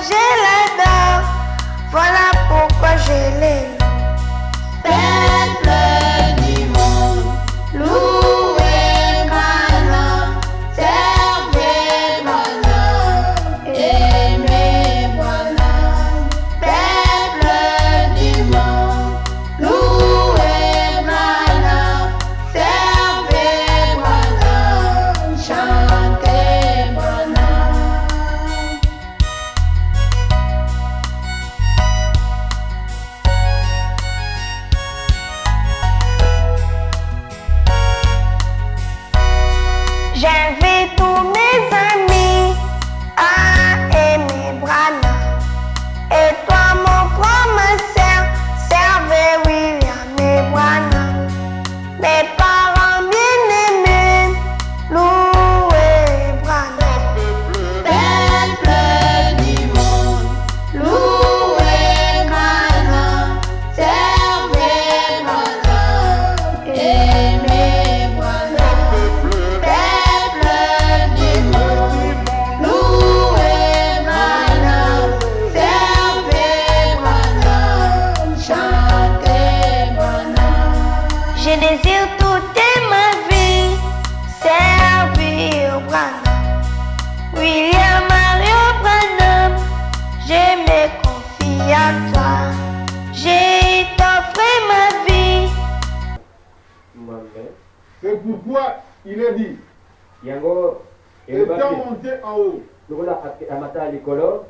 je l'adore. Voilà pourquoi je l'aime. Peuple du monde, louez Bwana, servez Bwana, aimez Bwana. Peuple du monde, louez Bwana, servez Bwana, chantez Bwana. J'invite tous mes amis à aimer Bwana. Et toi, mon frère, ma sœur, servez William et Bwana. Mes parents bien-aimés, louez Bwana. Peuple du monde, louez Bwana, servez Bwana, aimez Bwana. Peuple du monde, louez Bwana, servez Bwana, chantez Bwana. Je désire toute ma vie servir Bwana. William Mario Branham, je me confie à toi. Je t'offre ma vie. C'est pourquoi il est dit, Yango étant monté en haut, lokola amata likolo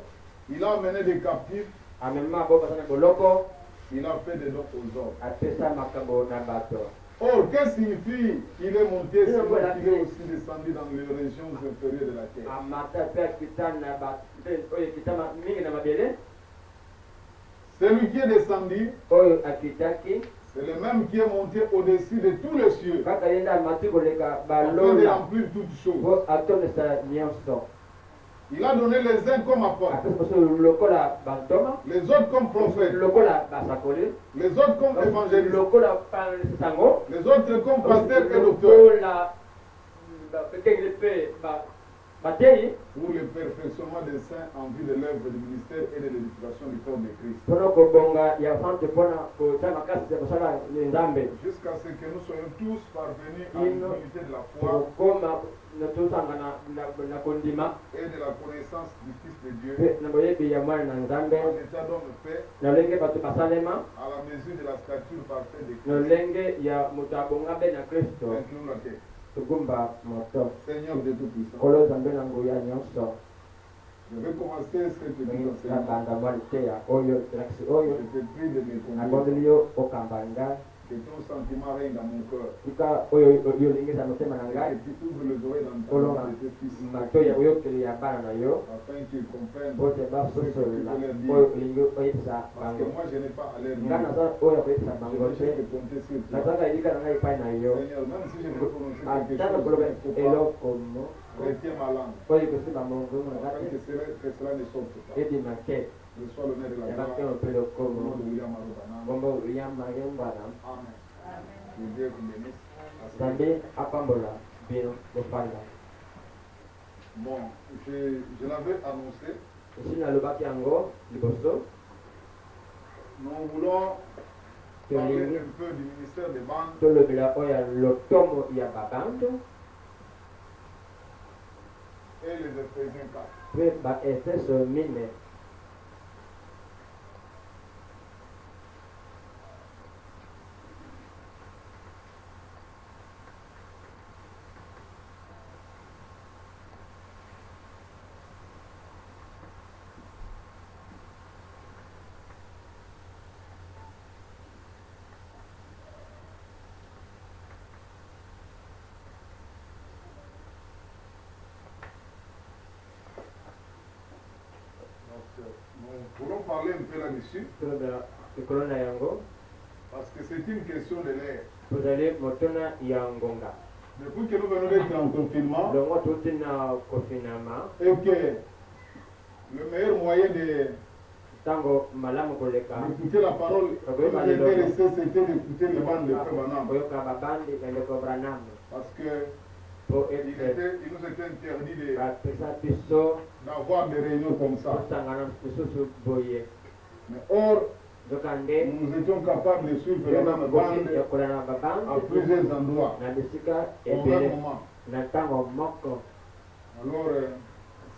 il a amené des captifs, amema bobasana boloko il a fait des dons aux hommes. apesa makambo na bato. Or, qu'est-ce qu'il signifie qu'il est monté, Oui, c'est voilà. qu'il est aussi descendu dans les régions inférieures de la terre. Amata pe akitana ba oyo kitama mingi na mabele Celui qui est descendu, oyo akitaki c'est le même qui est monté au-dessus de tous les cieux, kaka yenda amati koleka afin de balola remplir toutes choses. po atondesa nyonso. Il a donné les uns comme apôtres, apesa biso lokola bantoma les autres comme prophètes, lokola basakoli les autres comme évangélistes, lokola sango les autres comme pasteurs et docteurs, lokola bakengeli mpe batei pour le perfectionnement des saints en vue de l'œuvre du ministère et de l'édification du corps de Christ. mpona kobonga ya sante mpona kotya makasi ya kosala nzambe Jusqu'à ce que nous soyons tous parvenus à Il- l'unité de la foi kokoma tozanga na kondima et de la connaissance du Fils de Dieu, mpe na boyebi ya mwana na nzambe en état d'homme fait, na lolenge bato basalema à la mesure de la stature parfaite de na Christ. lolenge ya moto abonga mpe na kristo Incline la tête. togumba moto Seigneur de Tout-Puissant, kolo nzambe na nguya nyonso je vais commencer ce petit enseignement. nabanda mwa liteya oyo elakisi oyo Je te prie de me conduire, nabondeli yo okamba ngai que ton sentiment règne dans mon cœur, tika oyo yolingisa motema na ngai que tu ouvres les oreilles kolonga d'entendre de tes fils, mato ya boyokeli ya bana na yo afin qu'ils comprennent, po te basosolela oyo olingi oyebisa parce que bango moi je n'ai pas à l'air nga dire. naza oyo akoyebisa Je bango vais te te compter sur toi. nazalaka elika na ngai epai na yo Seigneur, même si je ne peux prononcer quelque ata na chose, koloba il ne faut pas eloko mo retiens ma langue, oyo ekosimba mongongo na afin kati que cela ne sorte pas. ebima te Reçois l'honneur et la yabaki gloire mpe au nom lokomo de William Arobanam. kombo yamba ye mbwana Amen. Que Dieu vous bénisse. nzambe apambola bino bofanda Bon, je l'avais annoncé. esi nalobaki yango liboso Nous voulons parler tolingi un peu du ministère des bandes tolobela oyo ya lotomo ya babando et les Éphésiens 4. mpe baefeso mine Nous voulons parler un peu là-dessus tolobela likolo na yango parce que c'est une question de l'air. tozali motuna ya ngonga Depuis que nous venons d'être en confinement longo tuti na kofinama et que le meilleur moyen ntango malamu koleka d'écouter la parole Oui, nous Marie était Laure. resté, c'était d'écouter les bandes de Frère Banam. koyoka babandi ya ndeko branam Parce que po Il ete nous était interdit bapesa biso d'avoir des réunions comme ça. kosangana lisusu boye. Mais or, Nzokande nous étions capables de suivre la même bande yakolana à babande plusieurs endroits na bisika au même ebele moment. na ntango moko. Alors,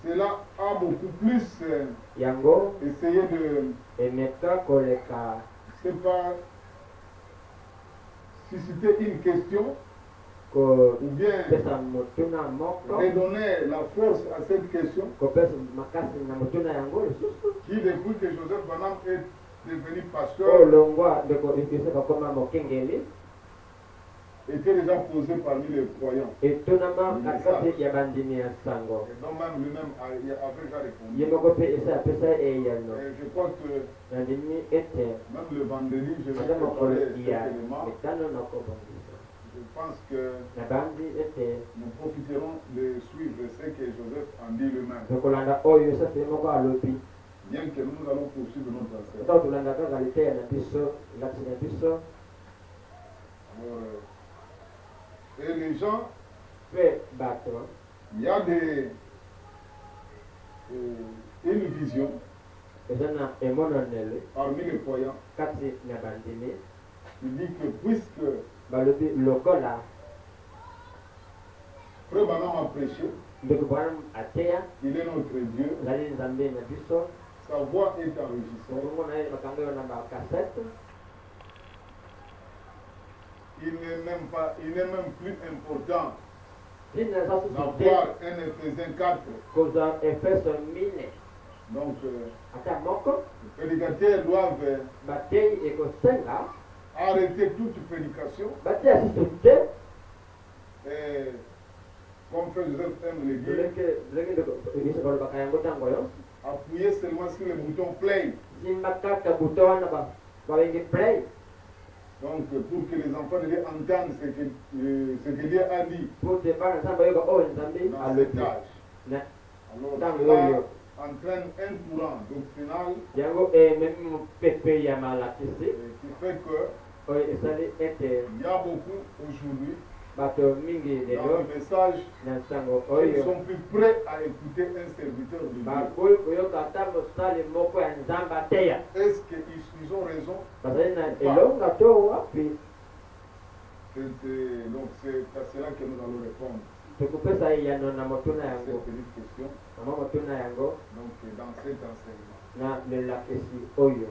cela a beaucoup plus Yango essayé de, emeka koleka je sais pas, susciter une question ko ou bien pesa motuna moko redonner la force à cette question kopesa makasi na motuna yango lisusu qui, depuis que Joseph Banam est devenu oyo pasteur, longwa ndeko yosef akoma mokengeli était déjà posée parmi les croyants. etunama katikati ya bandimi ya sango Et donc même lui-même avait déjà ye répondu. moko mpe esa apesa eyano Et je crois que nandimi ete même le vendredi, je vais ata mokolo préparer cet ya élément. mitano nakobongisa Je pense que na bandi ete nous profiterons de suivre ce que Joseph en dit lui-même. tokolanda oyo yosefe ye moko alobi Bien que nous allons poursuivre notre enseignement. ata tolanda kaka liteya na biso lakisi na biso Alors, et les gens, mpe bato il y a une vision eza na emonanele parmi les croyants kati na bandimi qui dit que puisque balobi lokola Frère Branham a prêché, ndeko bwana ateya il est notre Dieu, ezali nzambe na biso sa voix est enregistrée. okongo na ye makambo oyo na bakasete Il n'est même plus important ntina eza susu te d'avoir un Éphésiens 4. kozwa efeso 4 Donc, ata moko les prédicateurs doivent bateyi ekosenga arrêter toute prédication. bateya susu te Et, comme Frère Joseph aime le dire, lolenge ndeko balobaka yango ntango yo appuyer seulement sur le bouton play. simba kaka buto wana babenge play Donc, pour que les enfants de Dieu entendent ce que Dieu a dit po te bana nzambe oyoka oyo nzambe dans cet alobi âge. na Alors, ntango cela oyo entraîne un courant doctrinal yango ememi mopepe ya malakisi qui fait que oyo esali ete il y a beaucoup aujourd'hui bato mingi dans lelo le message na ntango qui ne oyo sont plus prêts à écouter un serviteur de Dieu. bakoki koyoka ata mosali moko ya nzambe ateya Est-ce qu'ils ont raison? bazali na elonga to wapi Donc c'est à cela que nous allons répondre tokopesa eyano na motuna à yango cette petite question. mama motuna yango Donc dans cet enseignement. na lelakisi oyo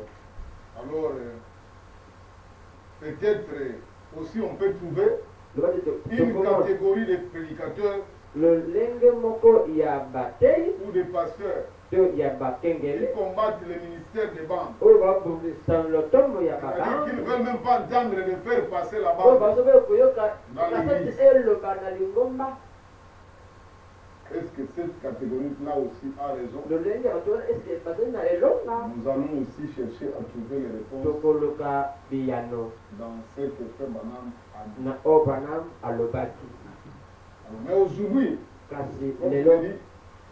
Alors peut-être aussi on peut trouver lobati une tokomona catégorie de prédicateurs lolenge moko ya bateyi ou de pasteurs to ya bakengeli qui combattent le ministère des banques. oyo babundisa lotomo ya C'est-à-dire qu'ils ne babanke veulent même pas entendre de faire passer la oyo banque. basoki koyoka Dans kasati l'église. eloba na lingomba Est-ce que cette catégorie-là aussi a raison? lolenge ya bato wana eske bazali na elonga Nous allons aussi chercher à trouver les réponses tokoluka biyano dans ce que Frère Branham a dit. na oyo banam alobaki Alors, mais aujourd'hui, kasi comme je lelo l'ai dit,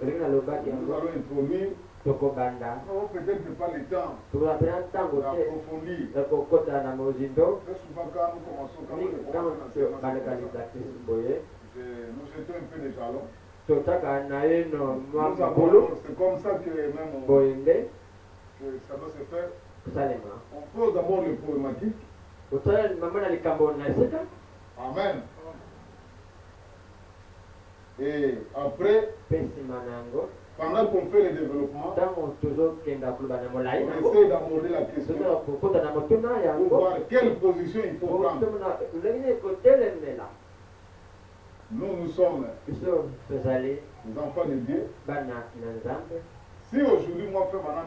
olingi nalobaki nous yango allons introduire, tokobanda nous n'avons peut-être pas le temps tokola mpena ntango te d'approfondir. ya kokota na mozindo Très souvent, quand nous commençons, quand mingi nous ntango commençons bandeka lizakisi boye nous jetons un peu de jalons. totaka na ye no mwa Nous mabulu avons, c'est comme ça que même boye nde que ça doit se faire. kosalema On pose d'abord les problématiques. kotala mama na likambo na esika Amen. Et après, mpe nsima na yango pendant qu'on fait le développement, ntango tozokenda koloba na molai on nango essaie d'aborder la question tozala kokota na motuna pour yango voir quelle position il faut prendre. tomona ndenge nini kotelemela Nous sommes biso tozali les enfants de Dieu. bana na nzambe Si aujourd'hui, moi, Frère Branham,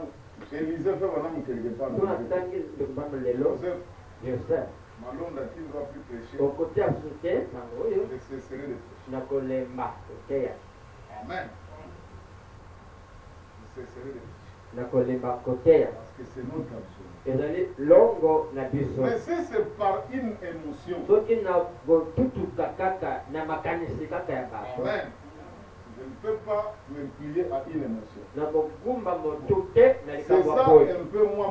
Élisée Frère Branham quelque part, tuna ntangi ndekobama lelo Joseph joseph Malonda qui ne va plus prêcher, okotia susu te ntango oyo je cesserai de prêcher. na kolemba koteya Amen. Je cesserai de prêcher. na kolemba koteya Parce que c'est notre absolu. ezali longo na biso Mais si c'est par une émotion, soki na kotutuka kaka na makanisi kaka ya bato Amen, je ne peux pas me plier à une émotion. na kogumba motu te na C'est likambo ça ya boye un peu moi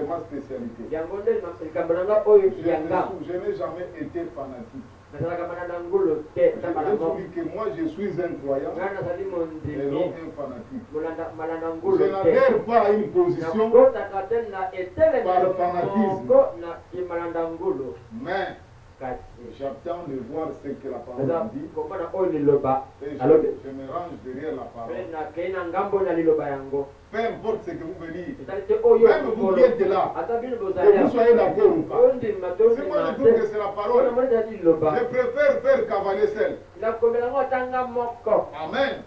ma spécialité. yango nde likambo na nga oyo Je yanga n'ai jamais été fanatique. nazalaka malanda ngulu te nzambe Je mo dis que moi je suis un croyant nga nazali et non mondimi un fanatique. malanda Je ngulu te n'adhère pas à une position, nakotaka te na etelemelo Par fanatisme. moko na kimalanda ngulu mais kasi j'attends de voir ce que la parole naza dit. komona oyo liloba Et alobi je me range derrière la mpe parole. nakei na ngambo na liloba yango Peu importe ce que vous me dites, ezali te oyo même vous qui êtes là, ata bino que bozali vous soyez d'accord ou pas. ondima Si moi je trouve que c'est la mpona parole, moni ezali liloba je préfère faire cavaler seul. nakomela yango atanga moko Amen.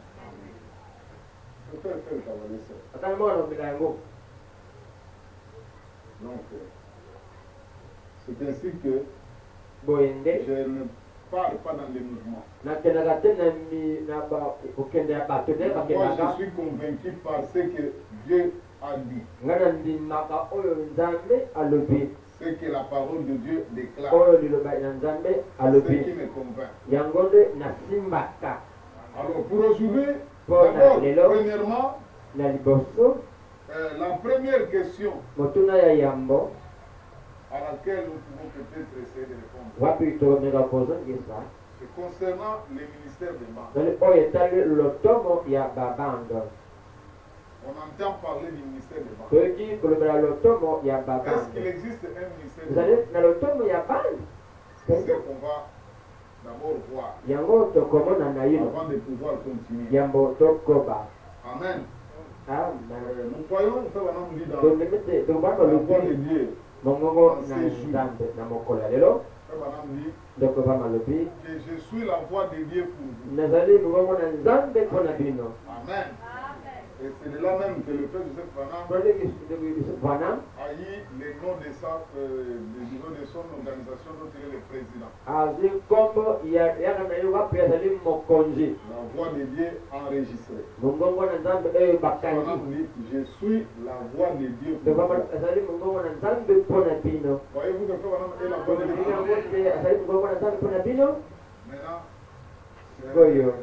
Je préfère faire cavaler seul. atanga moko nakomela yango Donc, c'est ainsi que boyende je ne pars pas dans les mouvements. nakendaka te na kokende ya bato te Moi, bakendaka je suis convaincu par ce que Dieu a dit, nga nandimaka oyo nzambe alobi ce que la parole de Dieu déclare, oyo liloba ya nzambe ce alobi qui me convainc. yango nde nasimbaka Alors, pour aujourd'hui, Bon, d'abord, lelo. premièrement, na liboso la première question motuna ya yambo à laquelle nous pouvons peut-être essayer de répondre, wapi tokomeka kozongisa c'est concernant les ministères de banque. zali oyo etali lotomo ya babando On entend parler du ministère de banque. toyoki kolobela lotomo ya Est-ce babando qu'il existe un ministère de ezali banque? na lotomo ya bando C'est ce qu'on va d'abord voir yango tokomona na yino avant de pouvoir continuer. yambo tokoba Amen. amen Nous croyons, nous faisons dit dans tondimi te tokoba la voix de malobi Dieu. mongongo na nzambe na mokolo ya lelo Madame dit tokoba malobi que je suis la voix de Dieu pour vous. nazali mongongo na nzambe mpo na bino Amen. Et c'est de là même que le frère Joseph Branham wana a eu le nom de son organisation dont il est le président. azwi nkombo yaka na ye wapi azali mokonzi La voix de Dieu enregistrée. mongongo na nzambe oyo Branham bakangi dit, je suis la voix de Dieu pour tokoba vous. azali mongongo na nzambe mpo na bino Voyez-vous que frère Branham est la voix de olingi yango Dieu. te azali mongongo na nzambe mpo na bino Maintenant, Goyo.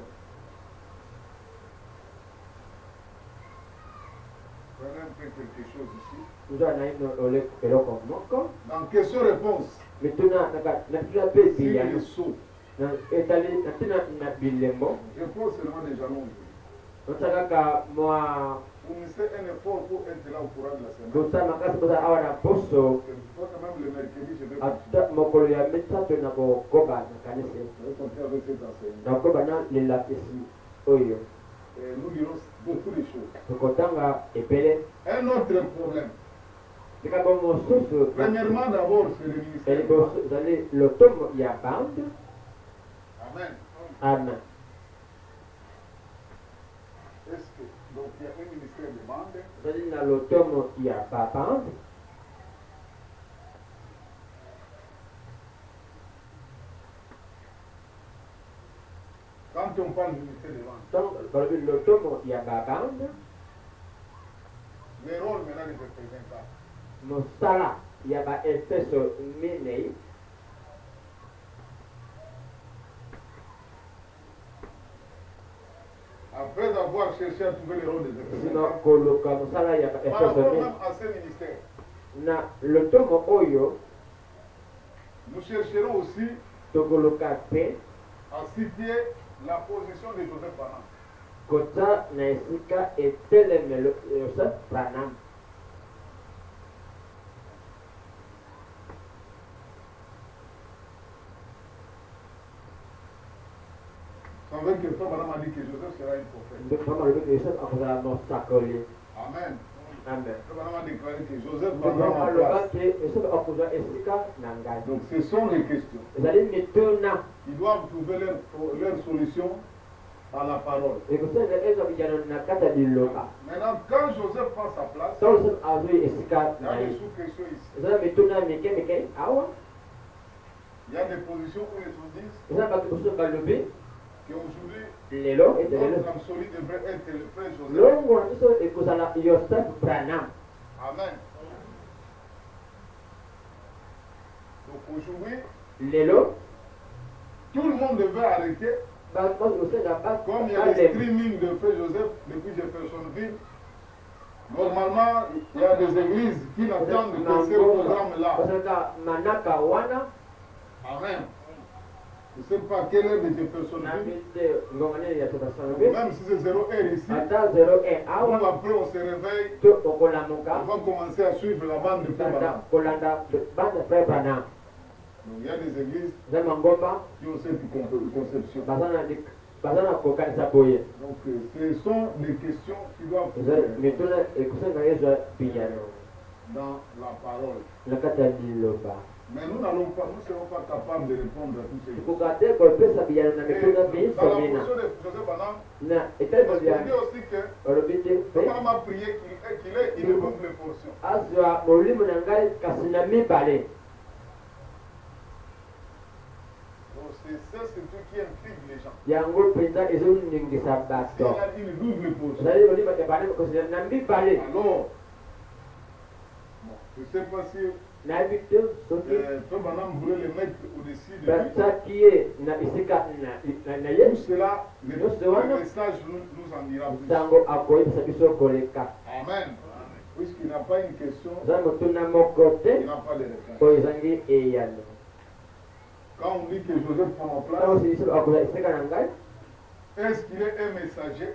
prenez un peu quelque chose ici. nzo anaino eloko moko Dans question-réponse, mituna natuna mpe sur biyano les sauts, etali natina na bilembo je pose seulement des jalons. osa kaka mwa Fournissez un effort pour être là au courant de la semaine. bosa makasi boza awa na poso Je crois que même le mercredi, je vais ata mokolo ya misato na kokoba na kanisi Je vais continuer avec cet enseignement. na kokoba na lelakisi oyo Et nous dirons beaucoup de choses. tokotanga ebele Un autre problème. likambo mosusu Premièrement, d'abord, c'est le ministère. eliboso ezali lotomo ya bande Amen. amen Est-ce que, donc, il y a un ministère de bande, ezali na lotomo ya babande quand on parle du ministère de bande, donc balobi lotomo ya babande le rôle maintenant des représentants. mosala ya baefeso minei Après avoir cherché à trouver le rôle des sino représentants, koluka mosala ya par baefeso rapport minei même à ces ministères, na lotomo oyo nous chercherons aussi tokoluka mpe à situer la position de Joseph Branham. kota na esika etelemelo Joseph Branham Sans vrai que le frère Branham a dit que Joseph sera un prophète. ndio kama lobi Joseph akozala mosakoli Amen. amen Le frère Branham a déclaré que Joseph ndio Branham en aloba place. te Joseph akozwa esika na ngai Donc ce sont les questions. ezali mituna Ils doivent trouver leur solution à la parole. ekosenga ezwa bijano na kati ya liloba Maintenant, quand Joseph prend sa place, so Joseph azwi esika il y a na des ye sous-questions ici. ezala mituna mike mike awa Il y a des positions où les gens disent ezala bato mosusu balobi qu'aujourd'hui, lelo ete lelo notre absolu devrait être le frère Joseph. longo na biso ekozala Joseph Branham Amen. Donc aujourd'hui, lelo tout le monde devait arrêter. osenga Comme il y a des streaming de frère Joseph depuis Jeffersonville, normalement, il y a des églises qui n'attendent que ce programme-là. osenga manaka wana Amen. Je ne sais pas quelle heure de ces personnes vivent. Même si c'est 0 heure ici, nous après on se réveille, on va commencer à suivre la bande de Frère Branham. Donc il y a des églises qui ont cette conception. Donc ce sont des questions qui doivent être dans la parole. Mais nous n'allons pas, nous ne serons pas capables de répondre à toutes ces choses. Dans la portion de Joseph Branham, parce qu'on dit aussi que Branham a prié qu'il ait une double portion. Donc c'est ça surtout qui intrigue les gens. Il y a une double portion. Alors, je ne sais pas si Frère Branham voulait le mettre au-dessus de lui. Tout cela, le message nous en dira plus. Amen. Puisqu'il n'a pas une question, il n'a pas de réponse. Quand on dit que Joseph prend en place, est-ce qu'il est un messager?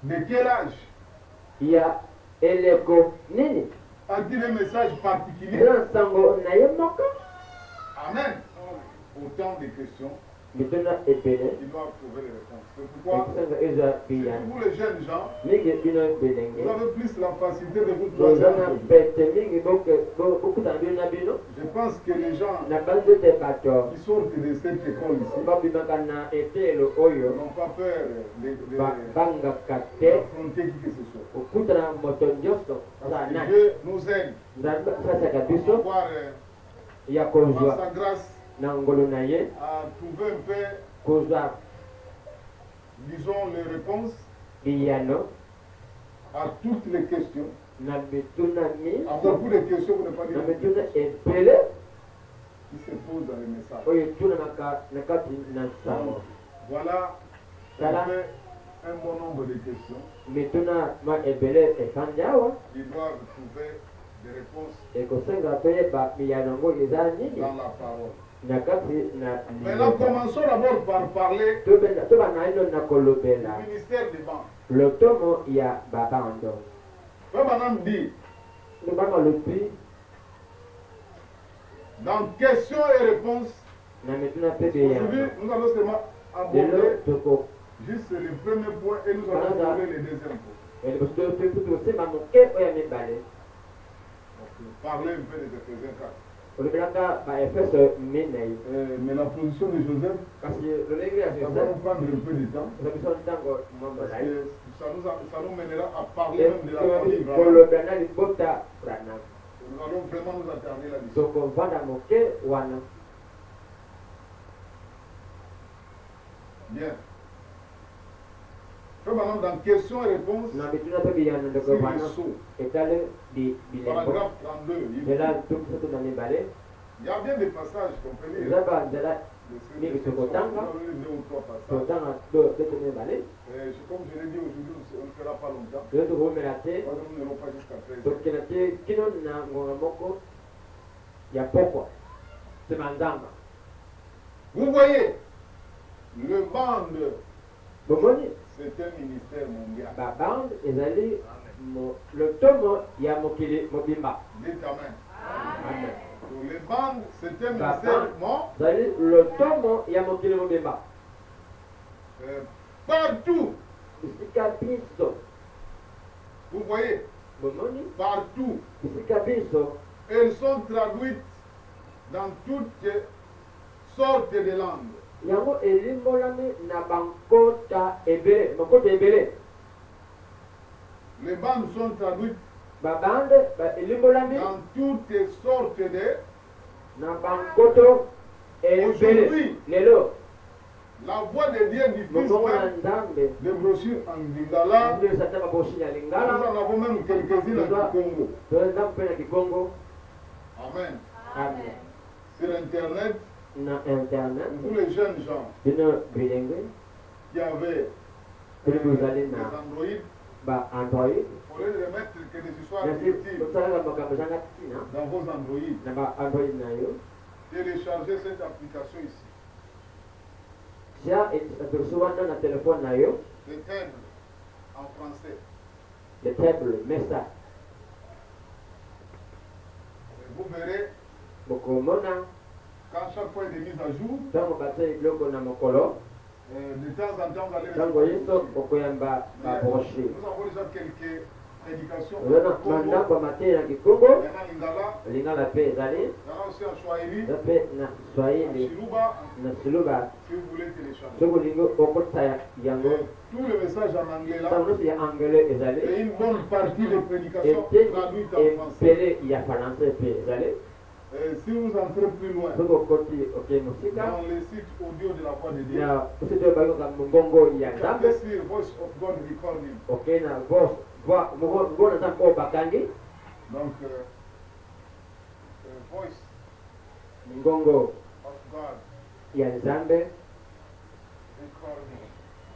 De quel âge? A-t-il un message particulier? Amen. Autant de questions. Ils doivent trouver les réponses. C'est pourquoi, pour les jeunes gens, vous avez plus la facilité de vous placer. Je pense que les gens qui sortent de cette école ici n'ont pas peur d'affronter qui que ce soit. Parce que Dieu nous aide à voir par sa grâce à trouver un peu, disons, les réponses à toutes les questions. À beaucoup de questions, vous ne pas dire qui se posent dans les messages. Voilà un bon nombre de questions. Ils doivent trouver des réponses dans la parole. Maintenant, commençons d'abord par parler du ministère des banques. Frère Branham dit, dans questions et réponses, aujourd'hui, nous allons seulement aborder juste le premier point et nous allons aborder le deuxième point. Parler un peu des Éphésiens 4. Mais la position de Joseph, ça va nous prendre un peu de temps. Parce que ça nous mènera à parler même de la famille. Nous allons vraiment nous attarder là-dessus. Bien. Dans questions et réponses, paragraphe 32, il y a bien des passages qu'on peut lire. Comme je l'ai dit aujourd'hui, on ne fera pas longtemps. Nous n'irons pas jusqu'à 13h. Vous voyez, le bande, c'est un ministère mondial. Dites amen. Les bandes, c'est un ministère partout. Vous voyez, partout. Elles sont traduites dans toutes sortes de langues. Les bandes sont traduites dans toutes sortes de... Aujourd'hui, la voix de Dieu diffuse même des brochures en lingala. Nous en avons même quelques-unes en Congo. Amen. Sur Internet, pour les jeunes gens qui avaient des Android, Android. Au lieu de mettre que des histoires Merci. fictives Comme ça, la makambo zanga tina. dans vos Android, Na Android na yo. téléchargez cette application ici. Sia atusuwana na téléphone na yo. Le thème en français. Le table, mesa. Et vous verrez, Bokomona. quand chaque fois il est mis à jour, Tango batse bloko na mokolo. de temps en temps, vous allez Tango recevoir. yiso okoyamba ba brochure. Nous avons déjà quelques prédications. Ozana manda kwa mate na Kikongo. Il y en a Lingala, Lingala pe ezali. il y en a aussi en Swahili, Pe na en Swahili Chiluba, na Suluba. si vous voulez télécharger. Soko lingo okota yango. Et tout le message en anglais là, Tango ya anglais ezali. et une bonne partie des prédications Ete traduites en français. empele ya français pe ezali. Et si vous entrez plus loin, Soko koti okay musika. dans les sites audio de la voix de Dieu, Na usito bayo ka mbongo ya tapez Nzambe. sur Voice of God Recording. Okay na boss. Mbona Nzambe bakangi. Donc, Voice Ngongo of God ya Nzambe Recording.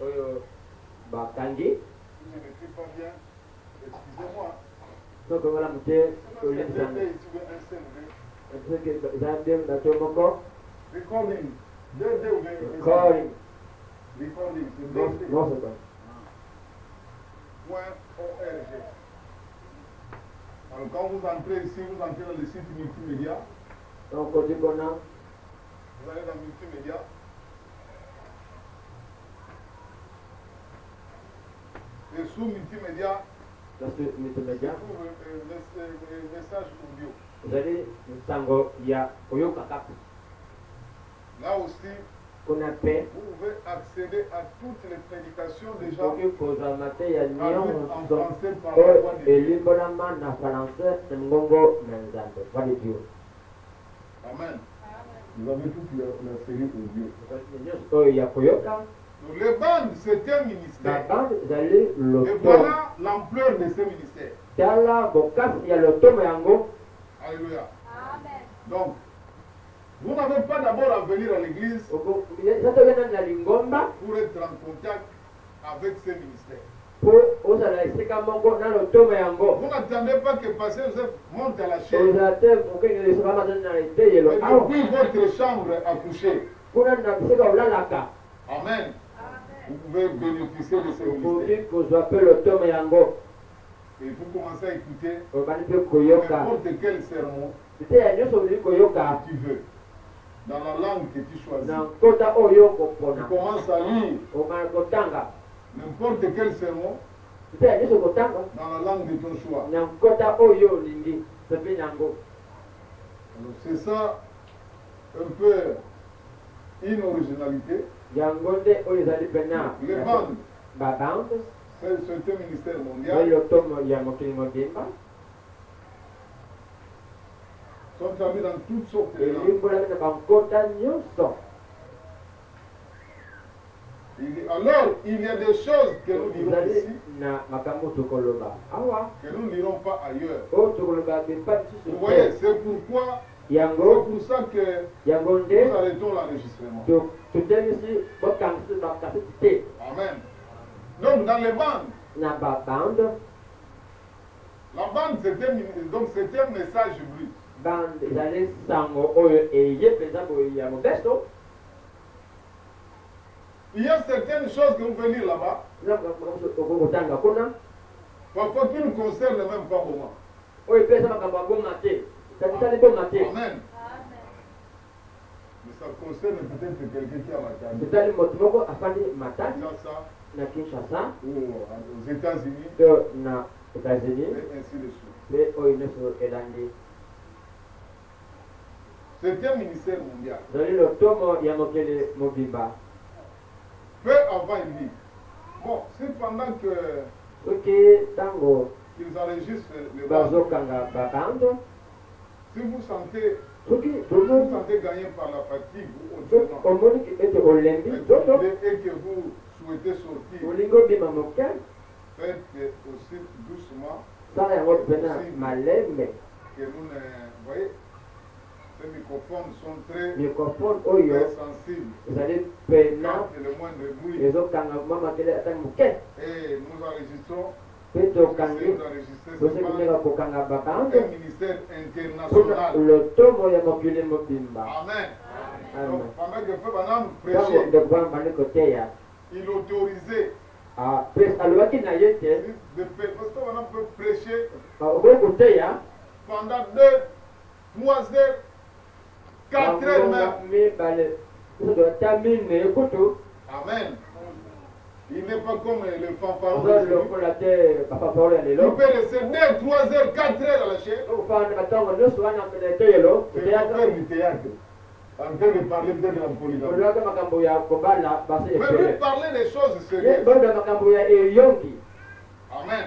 oyo bakangi. Si je ne n'écris pas bien, excusez-moi. Soko wala mute C'est olé un sana. D, ici, un seul D. Soko Nzambe batomoko. Recording. 2D ou bien Recording. Recording, c'est Non 2D. c'est pas. .org. Alors quand vous entrez ici, vous entrez dans le site multimédia, Donc koti kona vous allez dans multimédia, et sous multimédia, kasi multimedia. vous trouvez message audio. Ezali ntango ya oyoka kaka. Là aussi, Kuna pe vous pouvez accéder à toutes les prédications déjà soki kozwa mate ya traduites en nyonso français par la voix oyo de Dieu. elimbolama na français na ngongo na Nzambe. Voix de Dieu. Amen. Vous avez toute la série audio. Nyonso oyo ya koyoka. Donc les bandes, c'est un ministère. Babande ezali Et lotomo. voilà l'ampleur de ce ministère. Tala bokasi ya lotomo yango. Alléluia. Donc, vous n'avez pas d'abord à venir à l'église Zatogenda na lingomba pour être en contact avec ce ministère. po ozala esika moko na lotomo yango. Vous n'attendez pas que Pasteur Joseph monte à la chaise. Ozala te mokengeli esika mazali na eteyelo Et awa. depuis votre chambre à coucher. Kuna na bisika olalaka. Amen. Vous pouvez bénéficier de ce ministère. Okoki kozwa pe lotomo yango. Et vous commencez à écouter Obandi pe koyoka. n'importe quel sermon Te ya nyonso olingi koyoka que tu veux. Dans la langue que tu choisis. na nkota oyo Tu kopona. commences à lire Omana kotanga. n'importe quel sermon Te ya nyonso kotanga dans la langue de ton choix. na nkota oyo olingi. Pepe yango. Alors, c'est ça un peu une originalité. Yango nde oyo ezali pena. Les bandes, Babande. c'est un ministère Oyo mondial, lotomo ya mokili mobimba. sont traduits dans toutes sortes de langues. Elimbolami na bankota nyonso. Alors, il y a des choses que nous dirons Ezali ici, na makambo tokoloba. Awa. que nous ne lirons pas ailleurs. Oyo tokoloba bepa Vous lisusu voyez, te. c'est pourquoi, c'est Yango. pour ça que Yango nous nde. arrêtons l'enregistrement. Totemisi bokangisi bakasiti te. Amen. Donc, dans les bandes, Na babande. la bande, c'est un message brut. Bande ezali sango oyo eye mpenza boye ya mobeso. Il y a certaines choses que vous venez lire là-bas, okokotanga kuna parfois qui ne concernent même pas moi. oyo mpe eza makambo ya boma te ezali boma te. Amen. Mais ça concerne peut-être quelqu'un qui a la carte. ezali moto moko afandi matadi Ça, na Kinshasa ou aux États-Unis, to na États-Unis et ainsi de suite. mpe oyo nyonso elandi. C'est un ministère mondial. ezali lotomo ya mokili mobimba. Peu avant, il dit, bon, c'est pendant que soki ntango qu'ils enregistrent les bandes, bazokanga babande si vous sentez, soki vous tomoni sentez gagné par la fatigue ou soki autrement, omoni ete olembi nzoto et que vous souhaitez sortir, olingi obima moke faites aussi doucement, sala yango mpena malembe. que nous ne, vous voyez, ces microphones sont très, microphone oyo très sensibles. ezali pena Quand c'est le moindre bruit. ezokanga mwa makele ata moke. Et nous enregistrons C'est un ministère international. le tomo ya mokili mobimba. Amen. Amen. Donc, pendant que Frère Branham Tango prêchait, de Branham bandi koteya il autorisait alobaki na ye te de faire. Parce que Branham peut prêcher okoki koteya pendant 2, 3 heures, 4 heures même. mibale ta mine ekutu Amen. Il n'est pas comme le fanfaron. lokola te bafanfaro ya Il lelo peut rester 2, 3 heures, 4 heures à la chaîne. okufanda batongo nyonso wana eteyelo C'est pas faire du théâtre. En train de parler peut-être de la polygamie. olobaka makambo ya kobala basi Mais efele lui parler des choses ye sérieuses. boda makambo ya eyongi Amen.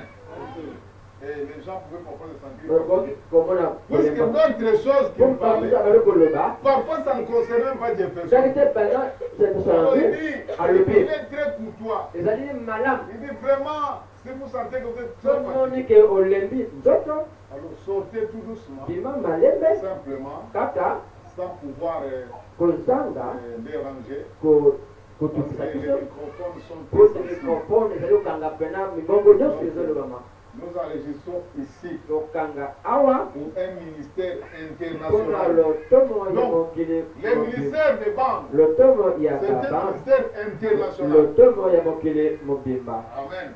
Et les gens pouvaient comprendre le sentiment. okoki komona Puisque d'autres choses qu'il parlait, bombakuza bali koloba parfois ça ne concerne même pas Jefferson. ezali te mpena Alors, il alobi dit, alobi il est très courtois. ezali malamu Il dit vraiment, si vous sentez que vous êtes trop tomoni fatigué, ke olembi nzoto alors sortez tout doucement, bima malembe simplement, kaka sans pouvoir kozanga déranger. kotupisa Parce que les biso microphones sont po très sensibles. mikrofone ezali kokanga mpena mibongo nyonso ezolobama Nous enregistrons ici tokanga awa pour un ministère mpona international. lotomo ya Donc, mokili les ministères de banque, lotomo ya c'est un baba ministère international. lotomo ya mokili mobimba Amen.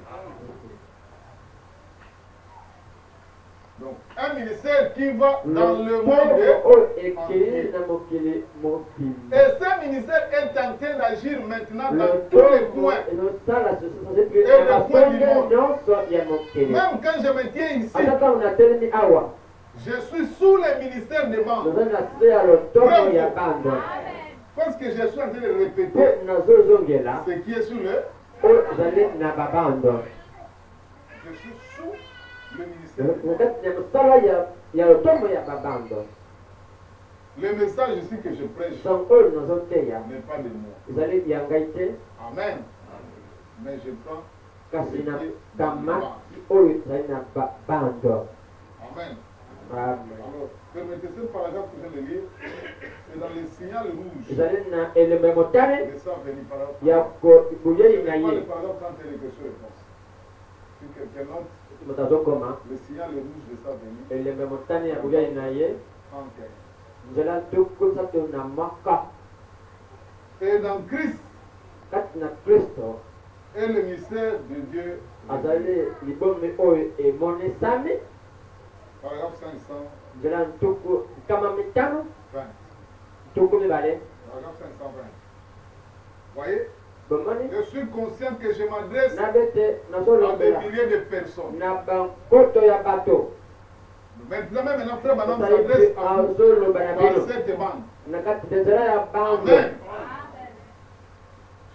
Donc, un ministère qui va dans le monde oyo ekeli entier. na mokili mobimba Et ce ministère est en train d'agir maintenant dans tous les coins. enosala Et le coin du monde. nyonso ya mokili Même quand je me tiens ici, ataka unatelemi awa je suis sous le ministère des banques. noza na se ya lotomo ya bando Parce que je suis en train de mpo répéter nazozongela ce qui est sur le. oyo ezali na babando Je suis sous le ministère. na kati ya mosala ya lotomo ya babando Le message ici que je prêche sango oyo nazoteya n'est pas de moi. ezali ya ngai te Amen. Mais je prends kasi na kamati oyo ezali na babando Amen. Amen. Alors, permettez ce paragraphe que je vais lire. C'est dans le signal rouge. ezali na elembe motane Le sang venu par rapport. ya boyei na Pas le ye paragraphe quand il y a des questions-réponses. Si quelqu'un note, moto azokoma le signal rouge de sang venu, elembe motane ya boyei na ye 35. nzela tokosa to na maka Et dans Christ kati na kristo est le mystère de Dieu. azali libomi oyo emonisami Paragraphe 520. nzela ntuku nkama mitano ntuku mibale Paragraphe 520. Voyez, bomoni je suis conscient que je m'adresse nabe te à des nazolongola milliers de personnes. na bankoto ya bato Maintenant, frère Branham ezali s'adresse mpe à vous azoloba na par bino cette bande. na kati ya nzela ya bando Amen.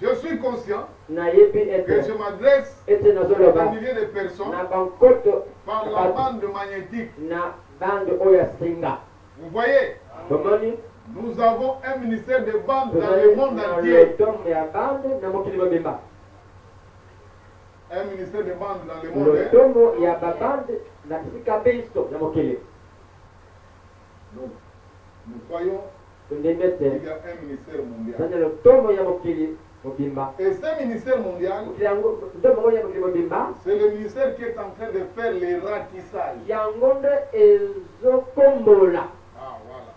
Je suis conscient nayebi que ete je m'adresse ete à des nazoloba milliers de personnes na bankoto par ya la bato bande magnétique. na bando oyo ya singa Vous voyez, bomoni nous avons un ministère de bande dans le tozali monde na entier. lotomo ya bando na mokili mobimba Un ministère de bande dans le monde. lotomo ya babande na bisika biso ya mokili Donc, nous croyons tondemi qu'il ete y a un ministère mondial. zani lotomo ya mokili mobimba Et ce ministère mondial, lotomo oyo ya mokili mobimba c'est le ministère qui est en train de faire les ratissages. yango nde ezokombola Ah, voilà.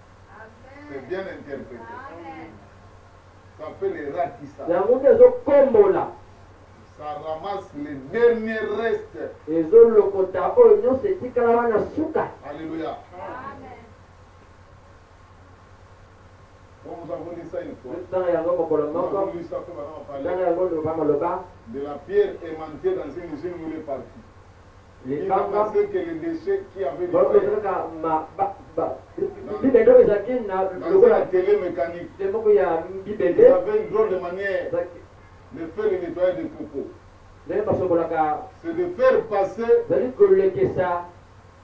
C'est bien interprété. Ça fait les ratissages. yango nde ezokombola Ça ramasse les derniers restes. ezolokota oyo nyonso etikala wana suka Alléluia. Bon, nous avons dit ça une fois. tanga yango mokolo Nous moko avons lu ça comme on a parlé tanga yango loba maloba de la pierre aimantée dans une usine où il est parti. Il n'a libanga pensé que les déchets qui avaient du balokozalaka bibende oyo ezalaki na dans lokola la télé mécanique. te moko ya Ils bibende avaient une drôle de manière ezalaki de faire le nettoyage des copeaux. ndenge basokolaka C'est de faire passer ezali kolekisa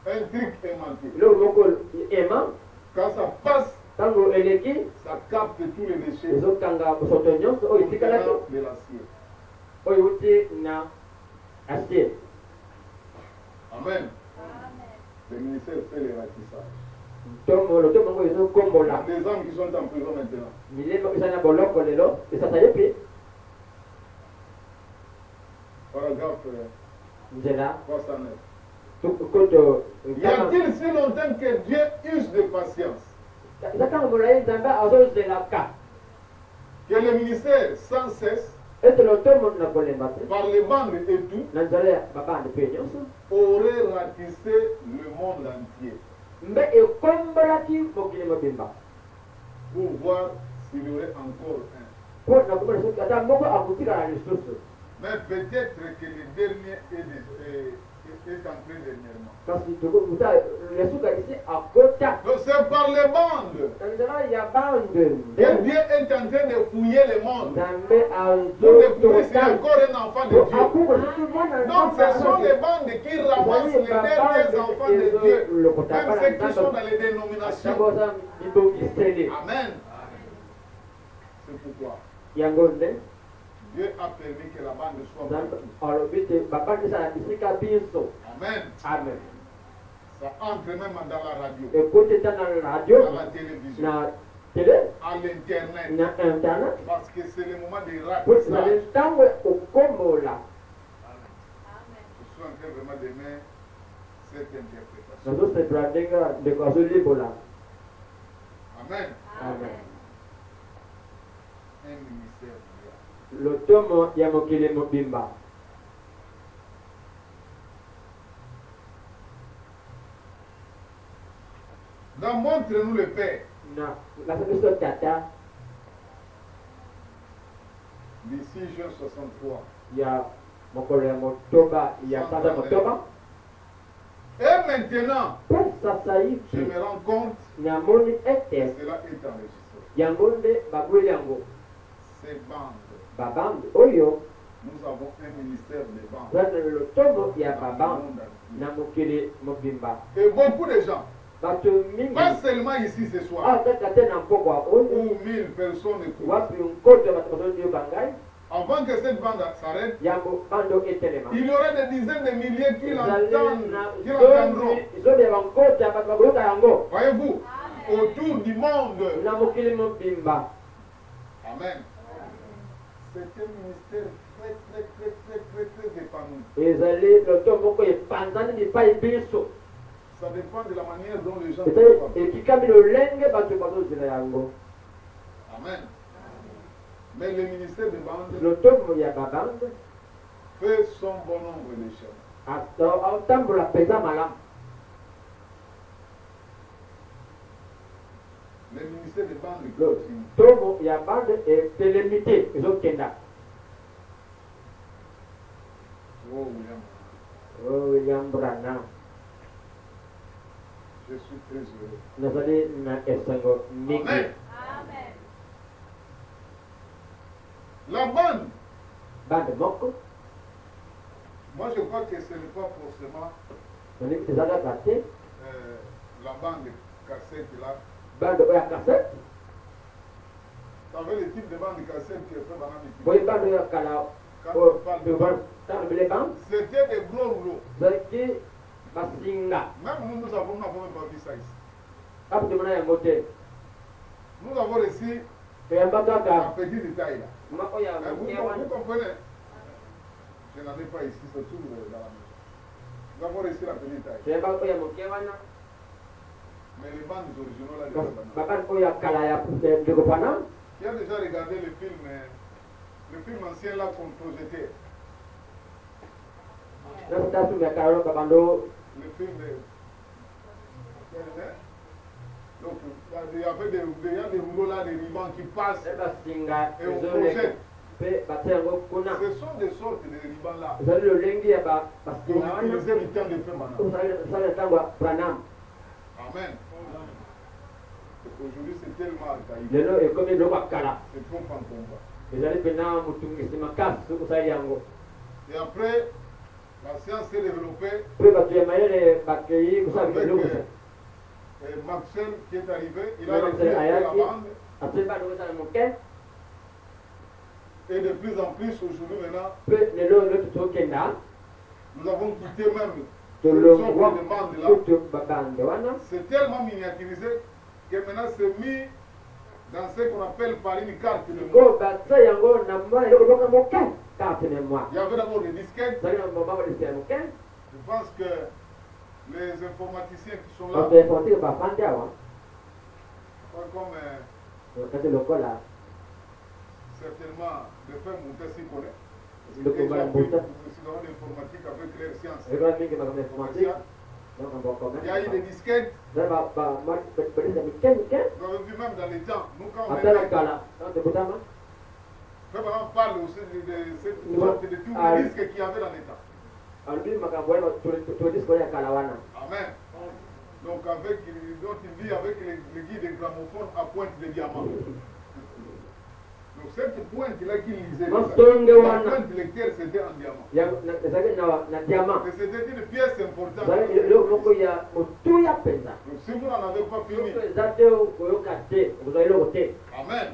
un truc aimanté. eloko moko ema Quand ça passe, ntango eleki ça capte tous les déchets ezokanga bosoto nyonso oyo etikalaki contenant de l'acier. oyo euti na acier Amen. Le ministère fait les ratissages. ntongo lotomo ngo Il y a ezokombola des hommes qui sont en prison maintenant. milemo eza na boloko lelo esasa ye mpe Paragraphe nzela 309. tukoto Y a-t-il si longtemps que Dieu use de patience zakanga molayi nzambe azozelaka que le ministère sans cesse ete lotomo na kolemba te par les bandes et tout na nzela ya babande mpe nyonso aurait ratissé le monde entier mbe ekombolaki mokili mobimba pour voir s'il y aurait encore un. mpo na komona soki ata moko akotikala lisusu Mais peut-être que le dernier est entré dernièrement. kasi lesuka isi akota Donc c'est par les bandes na nzela ya bande que Dieu est en train de fouiller le monde nzambe pour découvrir s'il y a encore un enfant de Dieu. akuko soki mwana Donc ce sont les bandes qui ramassent les derniers enfants de Dieu, même ceux qui sont dans les dénominations. saboza bibongisele Amen. C'est pourquoi yango nde Dieu a permis que la bande soit nzambe bande. alobi te babandisala bisika biso Amen. amen Ça entre même dans la radio, ekoti ta na radio dans la télévision, na tele à l'internet. na internet Parce que c'est le moment de po ezali ratissage. ntango okombola Je suis en train vraiment d'aimer cette interprétation. nazosepela ndenge ndeko azolibola Amen. amen Un ministère mondial. lotomo ya mokili mobimba Donc montre-nous le Père. na lasa biso tata D'ici juin 63. ya mokolo ya motoba ya sanza motoba Et maintenant, mpo sasa je hivi me rends compte namoni que ete cela est enregistré. yango nde babweli yango Ces bandes, babande oyo nous avons un ministère de bandes. zana lotomo ya dans le babande monde entier. na mokili mobimba Et beaucoup de gens, bato mingi pas seulement ici ce soir, awa kaka te na mpokwa oyo où 1000 personnes écoutent. wapi nkoto ya bato bazondiyoka ngai Avant que cette bande s'arrête, yango bando etelema il y aura des dizaines de milliers qui ezali l'entendent, na qui l'entendront. zomi ya bankota ya bato bakoyoka yango Voyez-vous, autour du monde. na mokili mobimba Amen. C'est un ministère très épanoui. ezali loto moko epanzani bipai biso Ça dépend de la manière dont les gens ezali reçoivent. ekikami lolenge bato bazozela yango Amen. Mais le ministère de bande lotomo ya babande fait son bon nombre de choses. atambola mpenza malamu Le ministère de bande continue. lotomo ya bande etelemi te ezokenda Oh, William. william brana Je suis très heureux. nazali na esengo mingi Amen. La bande, bande moko moi je crois que ce n'est pas forcément naliki ezalaka te la bande cassette là. bande oyo ya kasete Vous savez le type de bande cassette que fait Banami. boye bande oyo ya kala Quand on parle de bande, tanobele bande c'était des gros rouleaux. zalaki basinga Même nous n'avons même pas vu ça ici. apo tomona yango te Nous avons reçu toyamba la kaka petite taille là. ma oyo ya Vous, moke vous wana comprenez? Je n'en ai pas ici, c'est tout dans la maison. Nous avons reçu la petite taille. toyamba oyo ya moke wana Mais les bandes originaux là, de kasi Banami. babande oyo ya kala ya ndeko pana Qui a déjà regardé le film ancien là qu'on projetait? nasita sumu ya kala oyo babando Le film de... Donc, il y avait des rouleaux là, des rubans qui passent. basinga Et on ezoleka projette. mpe batia yango kuna Ce sont des sortes de rubans là ezali lolenge ya qu'on basinga wana utilisait du temps de Frère Branham. osala ntango ya branam Amen. Aujourd'hui, c'est tellement archaïque. lelo ekomi biloko ya kala C'est trop en combat. ezali mpena motungisi makasi soki osali yango Et après, la science s'est développée mpe bato ya mayele bakei kosala avec biloko Maxwell qui est arrivé. Il a Maxwell récupéré la ayaki. bande. asali bana okosala moke Et de plus en plus, aujourd'hui maintenant, mpe lelo loto tokenda nous avons quitté même ce tolongwa genre de bande là. kutu babande wana C'est tellement miniaturisé que maintenant c'est mis dans ce qu'on appelle par une carte de ko batia yango na mwa eloko moka moke carte mémoire. Il y avait d'abord les disquettes. Ça, on va voir les Américains. Je pense que les informaticiens qui sont On là, peut informatique par Fandia, hein. pas comme Quand c'est le cas là, certainement les frères Mounta s'y connaissent. le combat de Bouta. Dans l'informatique avec les sciences. Le grand qui m'a comme informatique. Donc on va commettre. Il y a eu des disquettes. Là, moi, les Américains, Vous avez vu même dans les temps, nous quand on après la est gala, dans le Bouta, on parle aussi de cette sorte de tous les disques qu'il y avait dans les temps. alors lui, m'a envoyé tout le disque à Kalawana. Amen. Donc avec, donc il vit avec les guides de gramophone à pointe de diamant. Donc cette pointe-là qu'il lisait, la pointe de lecteur c'était en diamant. Il y a un diamant. Et c'était une pièce importante. Il y a tout y a pesé. Donc si vous n'en avez pas fini, amen.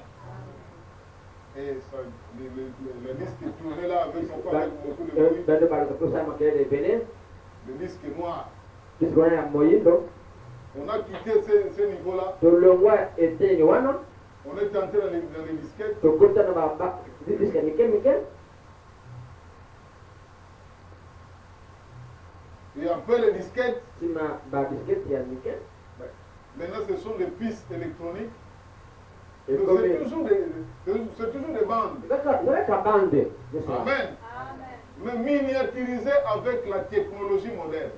Et ça, le disque tournait là avec son pas avec beaucoup de bruit. Le disque noir. On a quitté ce niveau-là. On est entré dans les disquettes. Et après les disquettes, maintenant ce sont des pistes électroniques. C'est toujours des bandes. Amen. Mais miniaturisées avec la technologie moderne.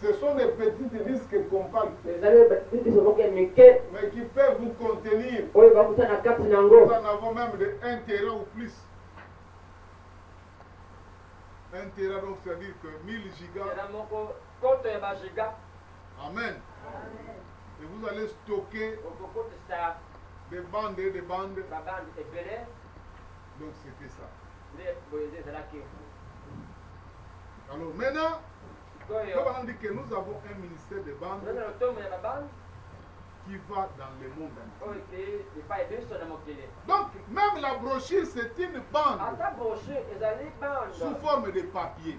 Ce sont des petits disques compacts, mais qui peuvent vous contenir. Nous en avons même de 1 Tera ou plus. 1 Tera, donc c'est-à-dire que 1000 gigas. Amen. Et vous allez stocker des bandes et des bandes. Donc c'était ça. Alors maintenant, on dit que nous avons un ministère de bandes qui va dans le monde entier. Donc même la brochure c'est une bande sous forme de papier.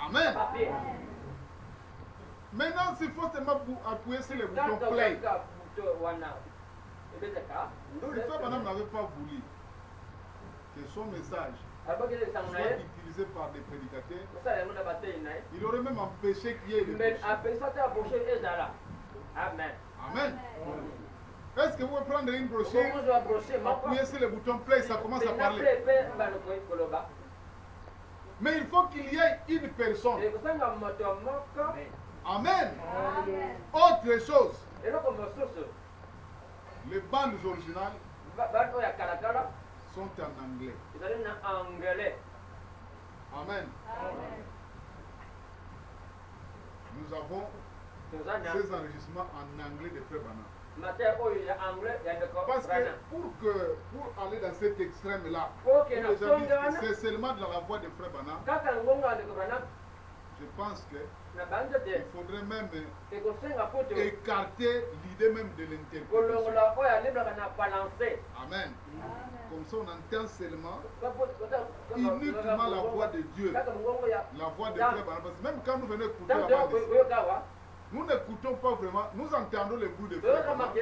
Amen. Maintenant s'il faut seulement appuyer sur le bouton play. Si toi madame n'avait pas voulu que son message soit utilisé par des prédicateurs, il aurait même empêché qu'il y ait des brochures. Amen. Amen. Est-ce que vous pouvez prendre une brochure, appuyer sur le bouton play, ça commence à parler. Mais il faut qu'il y ait une personne. Amen. Autre chose, les bandes originales sont en anglais. Amen. Nous avons ces enregistrements en anglais de Frère Branham. Parce que pour aller dans cet extrême-là, les gens disent que c'est seulement dans la voix de Frère Branham. Je pense que il faudrait même écarter l'idée même de l'interprétation. Amen. Comme ça, on entend seulement uniquement la voix de Dieu, la voix de Frère Branham. Parce que même quand nous venons écouter la voix de Dieu, nous n'écoutons pas vraiment, nous entendons le bruit de Frère Branham,